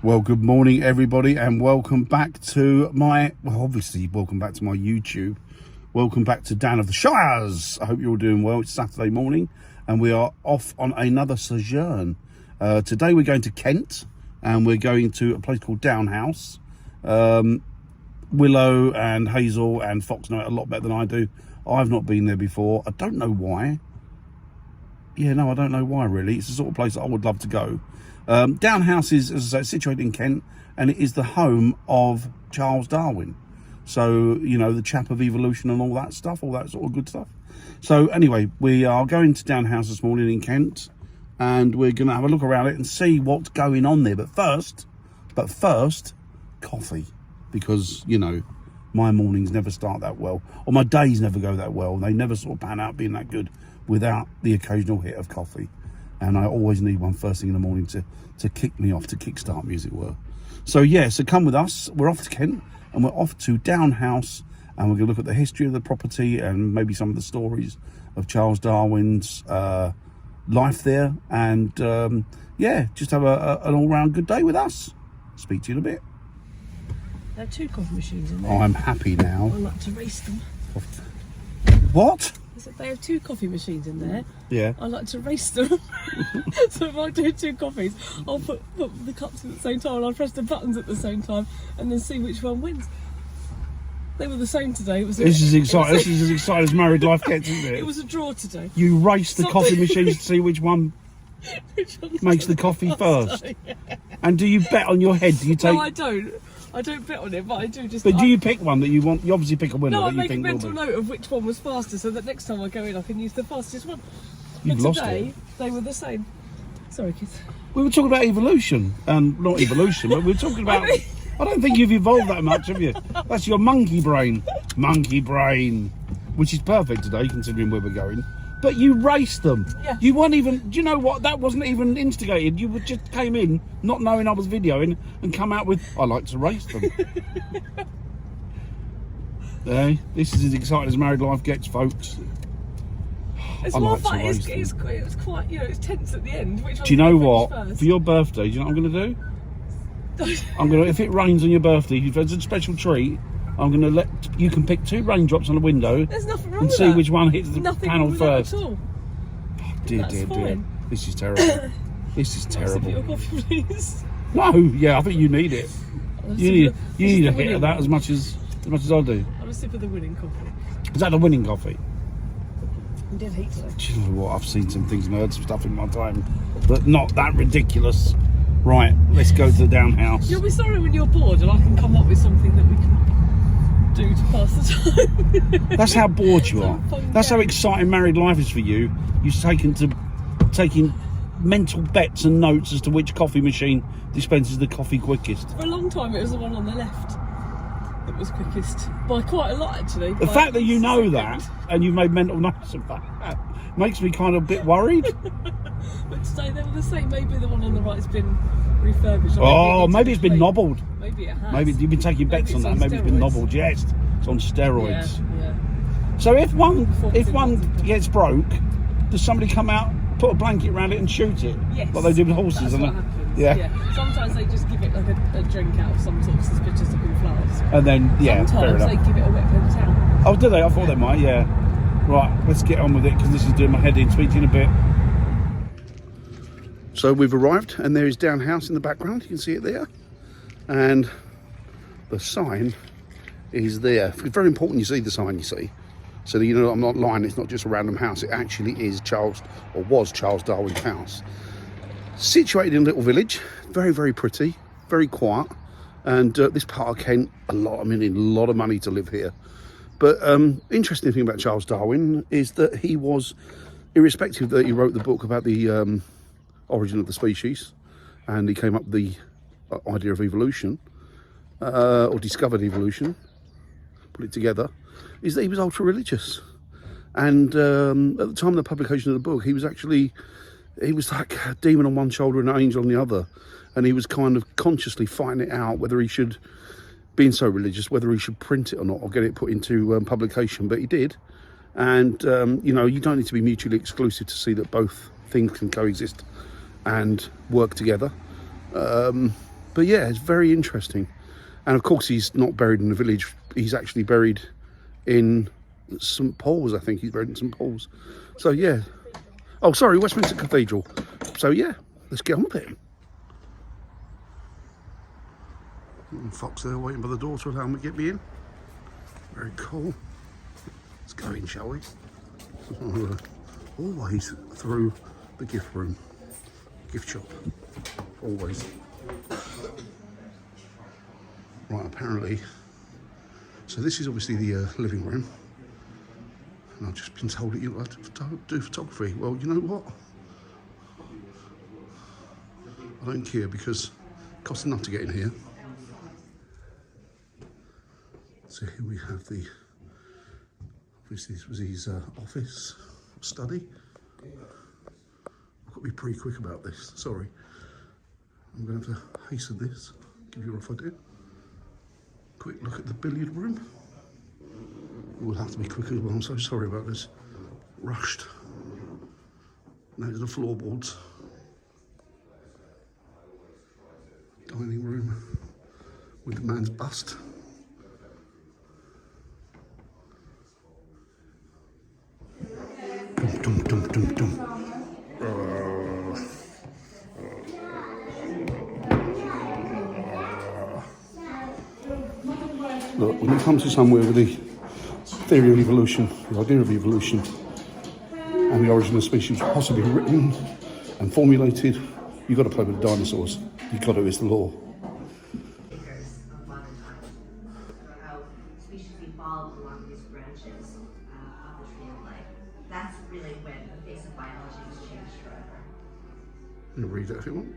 Well, good morning, everybody, and welcome back to my, obviously, welcome back to my YouTube. Welcome back to Dan of the Shires. I hope you're all doing well. It's Saturday morning, and we are off on another sojourn. Today we're going to Kent, and we're going to a place called Downhouse. Willow and Hazel and Fox know it a lot better than I do. I've not been there before. I don't know why. I don't know why, really. It's the sort of place that I would love to go. Downhouse is, as I say, situated in Kent, and it is the home of Charles Darwin. So, you know, the chap of evolution and all that stuff, all that sort of good stuff. So anyway, we are going to Downhouse this morning in Kent, and we're going to have a look around it and see what's going on there. But first, coffee, because, you know, my mornings never start that well, or my days never go that well. They never sort of pan out being that good without the occasional hit of coffee. And I always need one first thing in the morning to kick me off, to kickstart me, as it were. So come with us. We're off to Kent, and we're off to Downhouse, and we're going to look at the history of the property and maybe some of the stories of Charles Darwin's life there. And just have an all-round good day with us. Speak to you in a bit. There are two coffee machines in there. I'm happy now. I like to race them. What? I said they have two coffee machines in there. Yeah. I like to race them. So if I do two coffees, I'll put the cups at the same time and I'll press the buttons at the same time and then see which one wins. They were the same today. This is exciting. This is as exciting as married life gets, isn't it? It was a draw today. You race the coffee machines to see which one makes the coffee first. Yeah. And do you bet on your head? Do you take? No, I don't. I don't bet on it, but I do just... But do you pick one that you want? You obviously pick a winner No, I that you make a think will mental be. note of which one was faster so that next time I go in I can use the fastest one. You've But lost today, it. they were the same. Sorry, kids. We were talking about evolution. Not evolution, but we were talking about... I don't think you've evolved that much, have you? That's your monkey brain. Monkey brain. Which is perfect today, considering where we're going. But you raced them. Yeah. You weren't even... Do you know what? That wasn't even instigated. You just came in, not knowing I was videoing, and come out with, I like to race them. This is as exciting as married life gets, folks. It's I more like to fun. race It's quite, it's tense at the end. Which Do you know what? For your birthday, do you know what I'm going to do? If it rains on your birthday, if there's a special treat, I'm going to you can pick two raindrops on the window. There's nothing wrong and with see that. which one hits the Nothing panel wrong with first. That at all. Oh, dear. Fine. This is terrible. This is Sip terrible. your coffee, please. No, yeah, I think you need it. You need a hit of that as much as I do. I'm a sip of the winning coffee. Is that the winning coffee? I'm dead heat today. Do you know what? I've seen some things and heard some stuff in my time, but not that ridiculous. Right, let's go to the Downhouse. You'll be sorry when you're bored and I can come up with something that we can do to pass the time. That's how bored you are. Fun That's how game. exciting married life is for you. You've taking mental bets and notes as to which coffee machine dispenses the coffee quickest. For a long time it was the one on the left that was quickest. By quite a lot, actually. The fact that you know that and you've made mental notes of that makes me kind of a bit worried. But today they were the same. Maybe the one on the right's been refurbished. Oh, maybe it's been nobbled. Maybe it has. Maybe you've been taking bets on that. Maybe it's been nobbled. Yes, it's on steroids. Yeah. So if one gets broke, does somebody come out, put a blanket around it and shoot it? Yes. Like they do with horses, That's and what happens. Yeah. Sometimes they just give it like a drink out of some sort of suspicious looking flowers. And then fair Sometimes enough. they give it a wet paper towel. Oh, do they? I thought they might. Yeah. Right, let's get on with it because this is doing my head in. Speak to you in a bit. So we've arrived, and there is Downhouse in the background. You can see it there, and the sign is there. It's very important you see the sign. You see, so that you know I'm not lying. It's not just a random house. It actually is was Charles Darwin's house. Situated in a little village, very, very pretty, very quiet, and this part of Kent, a lot of money to live here. But interesting thing about Charles Darwin is that he was, irrespective that he wrote the book about the origin of the species, and he came up with the idea of evolution, or discovered evolution, put it together, is that he was ultra religious. And at the time of the publication of the book, he was like a demon on one shoulder and an angel on the other, and he was kind of consciously fighting it out whether he should, being so religious, whether he should print it or not, or get it put into publication. But he did, and you don't need to be mutually exclusive to see that both things can coexist and work together. But yeah, it's very interesting. And of course, he's not buried in the village. He's actually buried in St Paul's. I think he's buried in St Paul's. So yeah. Oh, sorry, Westminster Cathedral. So yeah, let's get on with it. Fox there waiting by the door to allow him to get me in. Very cool. Let's go in, shall we? Always through the gift room, gift shop. Always. Right, apparently. So this is obviously the living room. And I've just been told that you like to do photography. Well, you know what? I don't care because it costs enough to get in here. So here we have the, obviously this was his office, study. I've got to be pretty quick about this, sorry. I'm going to have to hasten this, give you a rough idea. Quick look at the billiard room. We'll have to be quick as well, I'm so sorry about this. Rushed. Those are the floorboards. Dining room with the man's bust. Dum, dum, dum, dum. Look, when it comes to somewhere with the theory of evolution, the idea of evolution, and the origin of species possibly written and formulated, you've got to play with the dinosaurs. You've got to, it's the law. How species evolved along these branches of the tree of life. That's really when the face of biology was changed forever. You can read that if you want.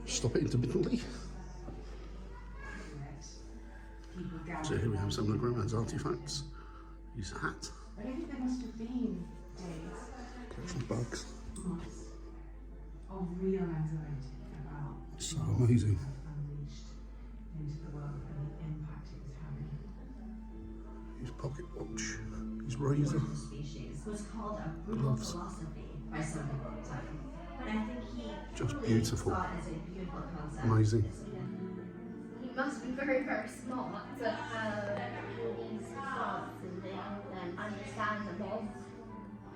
Stop it intermittently. So here we have some of the grandman's artifacts. His hat. But I think there must have been days, Collection of bugs. months of real anxiety about So amazing. unleashed into the world and the impact it was having. His pocket watch. His razor. Species was called a brutal Gloves. philosophy by some people at the time. But I think he Just really beautiful. saw it as a beautiful concept. Amazing. He must be very, very smart. He's fascinating and understandable.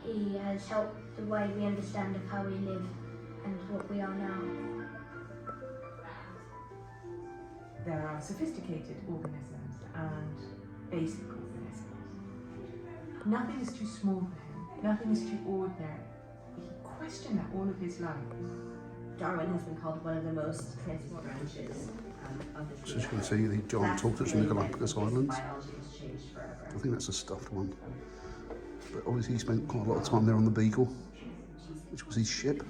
He has helped the way we understand of how we live and what we are now. There are sophisticated organisms and basic organisms. Nothing is too small for him. Nothing is too ordinary. He questioned that all of his life. Darwin has been called one of the most transformed branches of the tree. So as you can see, the giant tortoise from the Galapagos Islands. Biology has changed forever. I think that's a stuffed one. But obviously he spent quite a lot of time there on the Beagle, which was his ship.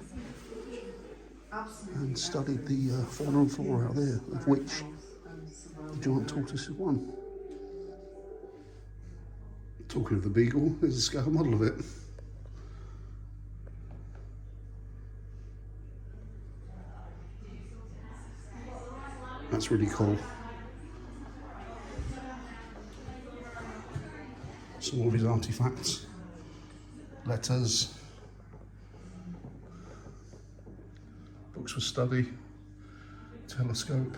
And studied the fauna and flora out there, of which the giant tortoise is one. Talking of the Beagle, there's a scale model of it. That's really cool. Some more of his artifacts, letters, books for study, telescope,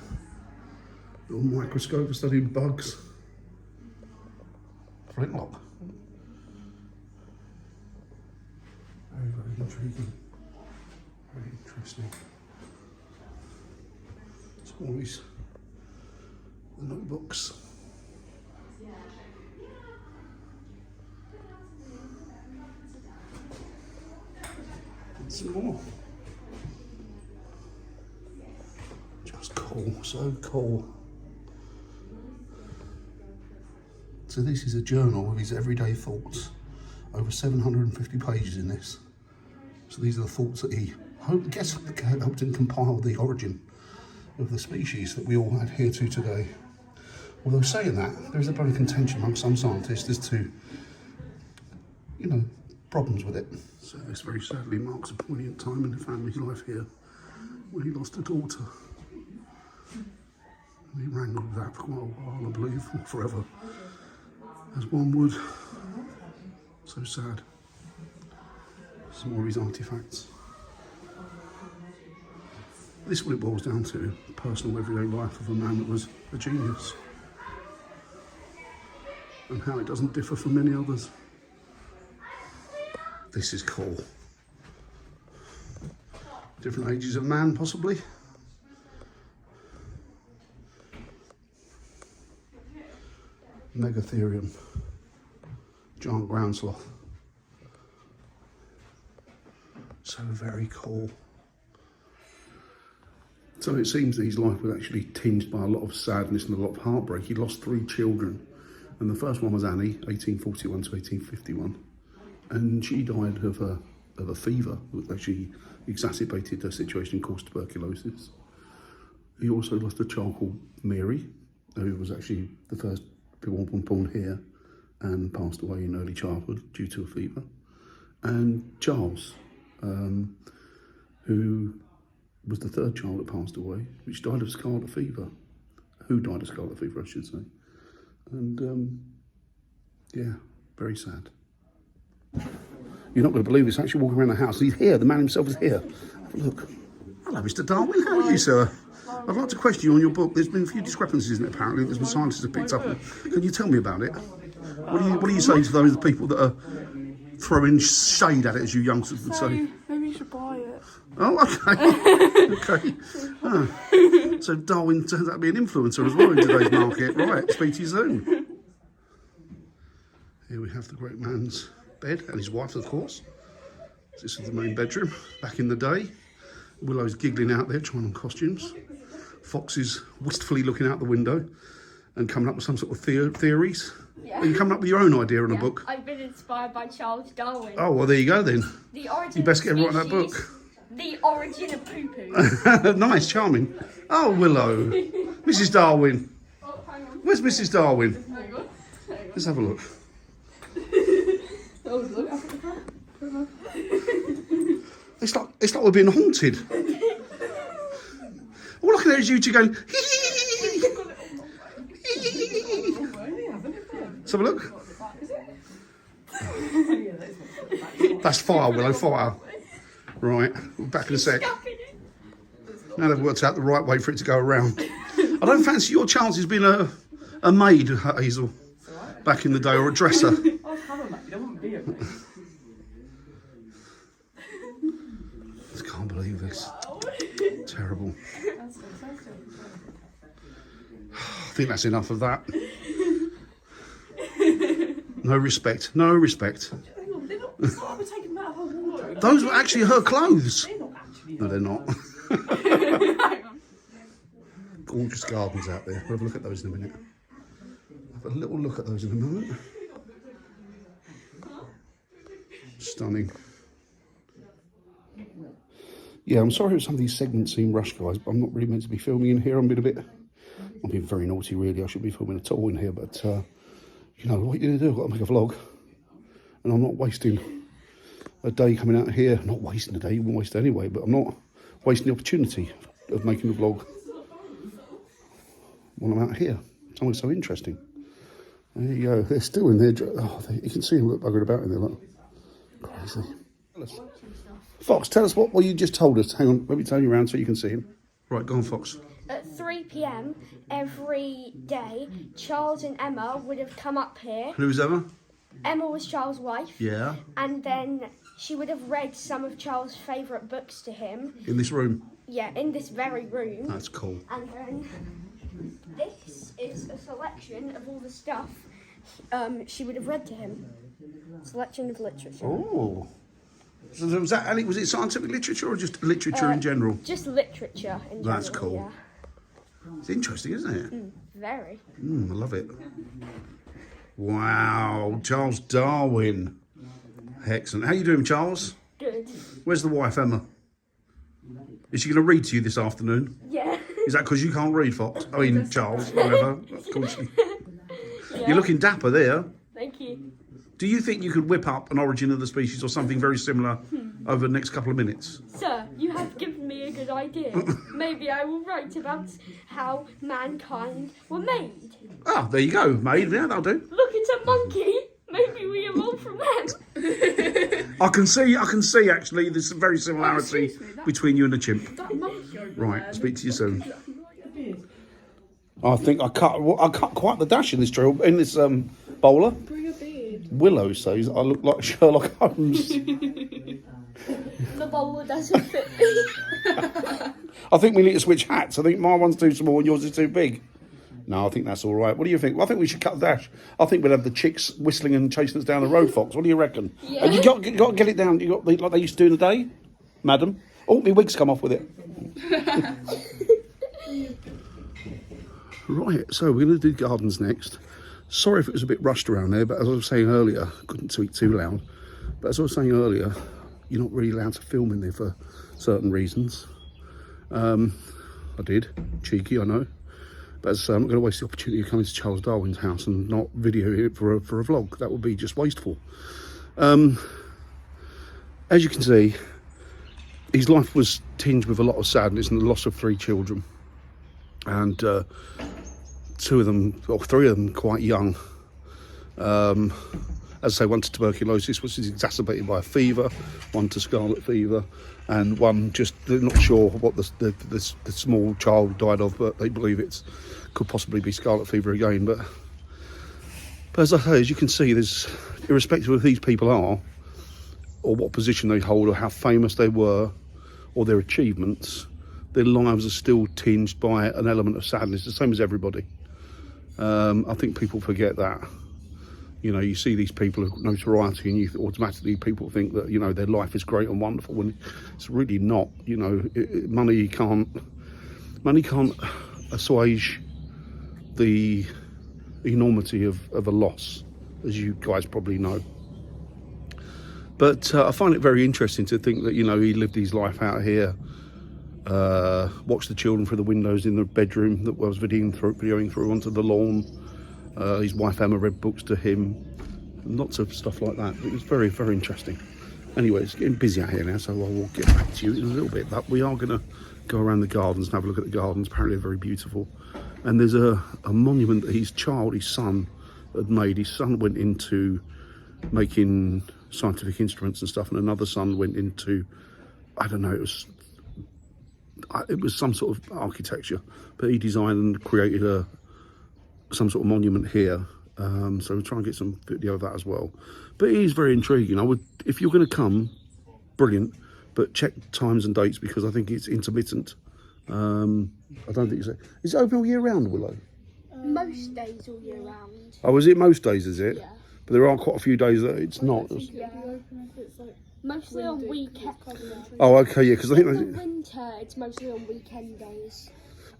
little microscope for studying bugs, flintlock. Very, very intriguing, very interesting. Some of his the notebooks. And some more. Just cool, so cool. So this is a journal of his everyday thoughts. Over 750 pages in this. So these are the thoughts that he helped him compile the origin of the species that we all adhere to today. Although saying that, there is a bone of contention among some scientists as to, you know, problems with it. So this very sadly marks a poignant time in the family's life here, when he lost a daughter. And he wrangled with that for quite a while, I believe, or forever, as one would. So sad. Some more of his artifacts. This is what it boils down to, personal everyday life of a man that was a genius. And how it doesn't differ from many others. This is cool. Different ages of man, possibly. Megatherium. Giant ground sloth. So very cool. So it seems that his life was actually tinged by a lot of sadness and a lot of heartbreak. He lost 3 children. And the first one was Annie, 1841 to 1851. And she died of a fever that actually exacerbated her situation and caused tuberculosis. He also lost a child called Mary, who was actually the first born here and passed away in early childhood due to a fever. And Charles, who was the 3rd child that passed away, which died of scarlet fever. Who died of scarlet fever, I should say. And yeah, very sad. You're not going to believe this. Actually walking around the house. He's here. The man himself is here. Have a look. Hello, Mr. Darwin. How are you, sir? I'd like to question you on your book. There's been a few discrepancies in it, apparently. There's been scientists have picked up. Can you tell me about it? What do you say to those people that are throwing shade at it, as you youngsters would say? Maybe you should buy it. Oh, okay. Okay. Oh. So Darwin turns out to be an influencer as well in today's market. Right, speak to you soon. Here we have the great man's bed and his wife, of course. This is the main bedroom. Back in the day, Willow's giggling out there trying on costumes. Fox is wistfully looking out the window and coming up with some sort of theories. Yeah. Are you coming up with your own idea on a book? I've been inspired by Charles Darwin. Oh, well, there you go then. The origin You best get of right on that book. species, The origin of poo-poo. Nice, charming. Oh, Willow. Mrs. Darwin. Where's Mrs. Darwin? Let's have a look. It's like we're being haunted. All I can hear is you two going. Let's have a look. That's fire, Willow, fire. Right, we're back in a sec. Now they've worked out the right way for it to go around. I don't fancy your chances being a maid, Hazel, back in the day, or a dresser. I can't believe this. Terrible. I think that's enough of that. No respect. No respect. Those were actually her clothes. No, they're not. Gorgeous gardens out there. We'll have a look at those in a minute. Have a little look at those in a moment. Stunning. Yeah, I'm sorry if some of these segments seem rushed, guys, but I'm not really meant to be filming in here. I'm being very naughty, really. I shouldn't be filming at all in here, but you know, what are you going to do? I've got to make a vlog. And I'm not wasting a day coming out here. Not wasting a day, you wouldn't waste it anyway, but I'm not wasting the opportunity of making a vlog when I'm out here. Something so interesting. There you go. They're still in there. Oh, you can see them buggered about in there. Look. Crazy. Fox, tell us what you just told us. Hang on, let me turn you around so you can see him. Right, go on, Fox. At 3 p.m. every day, Charles and Emma would have come up here. Who's Emma? Emma was Charles' wife. Yeah. And then she would have read some of Charles' favourite books to him. In this room? Yeah, in this very room. That's cool. And then this is a selection of all the stuff she would have read to him. Selection of literature. Oh. So was it scientific literature or just literature in general? Just literature in general. That's cool. Yeah. It's interesting, isn't it? Very. I love it. Wow, Charles Darwin. Excellent. How you doing, Charles? Good. Where's the wife, Emma? Is she going to read to you this afternoon? Yeah. Is that because you can't read, Fox? I mean, Charles, whatever. Of course. Yeah. You're looking dapper there. Thank you. Do you think you could whip up an origin of the species or something very similar over the next couple of minutes? Sir, you have given me a good idea. Maybe I will write about how mankind were made. Ah, there you go, mate. Yeah, that'll do. Look, it's a monkey. Maybe we evolved from them. I can see actually there's a very similarity between you and a chimp. Right, I'll speak to you soon. I think I cut quite the dash in this drill, in this bowler. Bring a beard. Willow says I look like Sherlock Holmes. The bowler doesn't fit me. I think we need to switch hats. I think my one's too small and yours is too big. No, I think that's all right. What do you think? Well, I think we should cut the dash. I think we'll have the chicks whistling and chasing us down the road, Fox. What do you reckon? Yeah. You got to get it down. You got like they used to do in the day, madam. Oh, my wig's come off with it. Right, so we're going to do gardens next. Sorry if it was a bit rushed around there, but as I was saying earlier, I couldn't speak too loud. But as I was saying earlier, you're not really allowed to film in there for certain reasons. I did, cheeky, I know. But as I say, I'm not going to waste the opportunity of coming to Charles Darwin's house and not video it for a vlog. That would be just wasteful. As you can see, his life was tinged with a lot of sadness and the loss of 3 children. And 2 of them, or 3 of them, quite young. As I say, one to tuberculosis, which is exacerbated by a fever, one to scarlet fever, and one just, they're not sure what the small child died of, but they believe it could possibly be scarlet fever again. But as I say, as you can see, there's, irrespective of who these people are, or what position they hold, or how famous they were, or their achievements, their lives are still tinged by an element of sadness, the same as everybody. I think people forget that. You know, you see these people of notoriety and you automatically people think that, you know, their life is great and wonderful when it's really not. You know, money can't assuage the enormity of a loss, as you guys probably know. But I find it very interesting to think that, you know, he lived his life out here, watched the children through the windows in the bedroom that was videoing through onto the lawn. His wife Emma read books to him, lots of stuff like that. It was very, very interesting. Anyway, it's getting busy out here now, so I will get back to you in a little bit. But we are going to go around the gardens and have a look at the gardens. Apparently they're very beautiful. And there's a monument that his son, had made. His son went into making scientific instruments and stuff, and another son went into, I don't know, it was some sort of architecture, but he designed and created some sort of monument here. So we'll try and get some video of that as well. But it is very intriguing. If you're going to come, brilliant, but check times and dates, because I think it's intermittent. I don't think is it open all year round, Willow? Most days all year round. Oh, is it most days, is it? Yeah. But there are quite a few days that it's not. Yeah. Mostly on weekends. Oh, okay, yeah, because I think... In the winter, it's mostly on weekend days.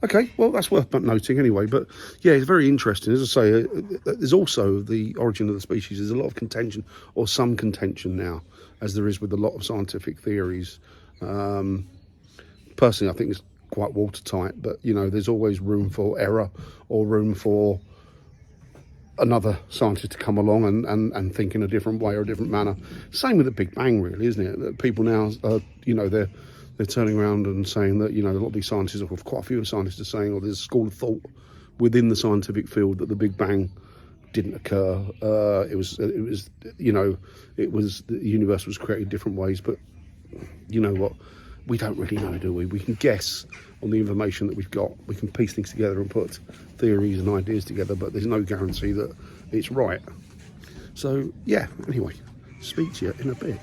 Okay, well, that's worth noting anyway. But yeah, it's very interesting. As I say, there's also the origin of the species. There's a lot of contention, or some contention now, as there is with a lot of scientific theories. Personally, I think it's quite watertight, but, you know, there's always room for error, or room for another scientist to come along and think in a different way or a different manner. Same with the Big Bang, really, isn't it? That people now, you know, they're turning around and saying that, you know, a lot of these scientists, or quite a few scientists, are saying, or there's a school of thought within the scientific field that the Big Bang didn't occur. It was, you know, the universe was created different ways. But you know what? We don't really know, do we? We can guess on the information that we've got. We can piece things together and put theories and ideas together, but there's no guarantee that it's right. So yeah, anyway, speak to you in a bit.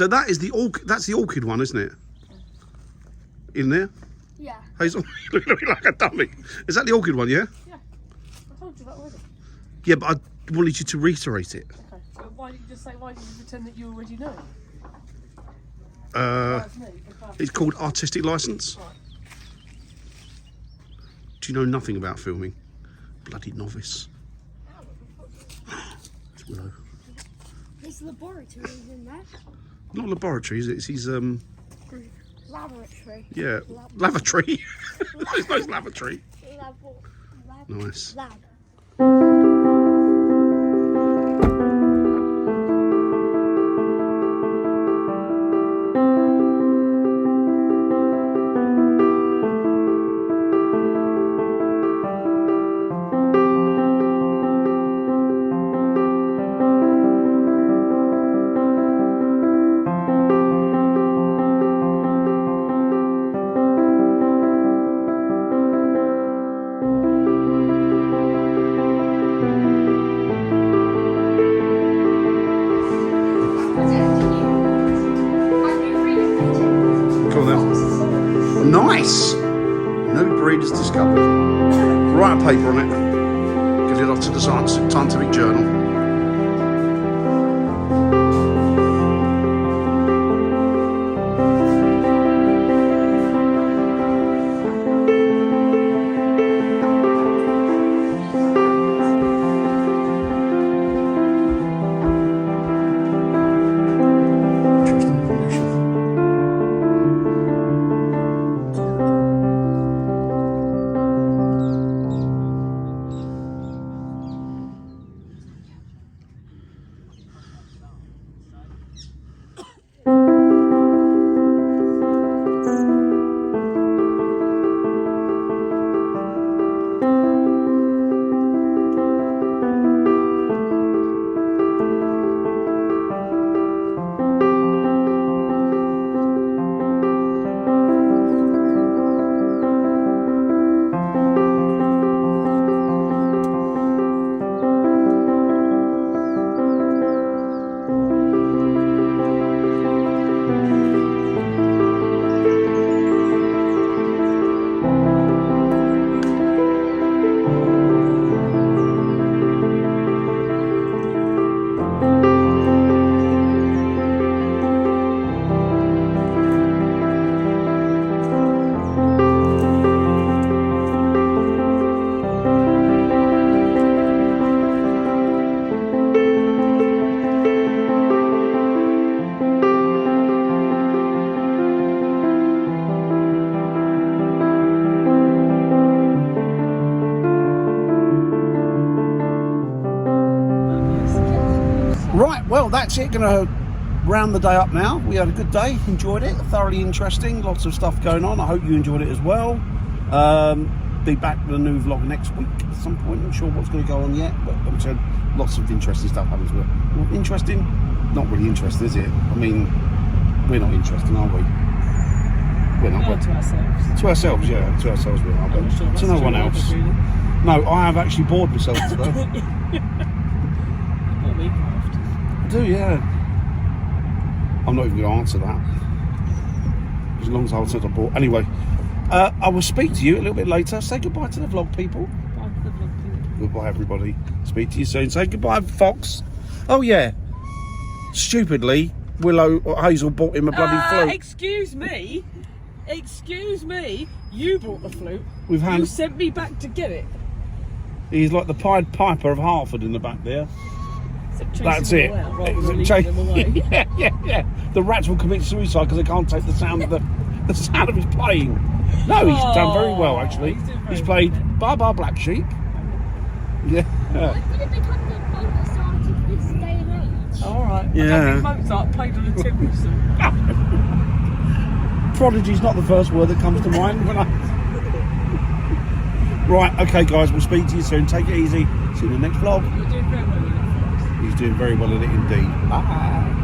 So that is the orchid. That's the orchid one, isn't it? In there, Yeah. Hazel. You look like a dummy. Is that the orchid one? Yeah. Yeah. I told you that already. Yeah, but I wanted you to reiterate it. Okay. So why did you just say? Why did you pretend that you already know? Uh, That's me. it's called artistic license. Right. Do you know nothing about filming? Bloody novice. It's Willow. His laboratory is in there. Not laboratories. It's his Laboratory. yeah, lavatory. It's no lavatory. Lab. Nice. Lab. Cool then. Nice. New breed is discovered. Write a paper on it. Give it off to the scientific journal. Right, well, that's it. Going to round the day up now. We had a good day, enjoyed it, thoroughly interesting, lots of stuff going on. I hope you enjoyed it as well. Be back with a new vlog next week at some point. Not sure what's going to go on yet, but I'm sure lots of interesting stuff happens with it. Well, interesting? Not really interesting, is it? I mean, we're not interesting, are we? We're not. Well, to ourselves. To ourselves, yeah. To ourselves, we are. But I'm sure that's to no true one of else. us, really. No, I have actually bored myself today. What we craft. I do, yeah. I'm not even going to answer that. As long as I said I bought. Anyway, I will speak to you a little bit later. Say goodbye to the vlog people. Bye to the vlog people. Goodbye, everybody. Speak to you soon. Say goodbye, Fox. Oh, yeah. Stupidly, Willow or Hazel bought him a bloody flute. Excuse me. Excuse me. You brought the flute. With You hands. sent me back to get it. He's like the Pied Piper of Hartford in the back there. Except chasing That's them it. away, rather than It's- leaving them away. yeah. The rats will commit suicide because they can't take the sound of the sound of his playing. No, he's done very well actually. he's doing very He's played well. Bye Bye Black Sheep. Yeah. When did it become the Mozart of this day and age? All right. Yeah. I don't think Mozart played on a tin whistle. Prodigy's not the first word that comes to mind when I. Right, okay, guys, we'll speak to you soon. Take it easy. See you in the next vlog. You're doing very well with it. He's doing very well at it indeed. Bye.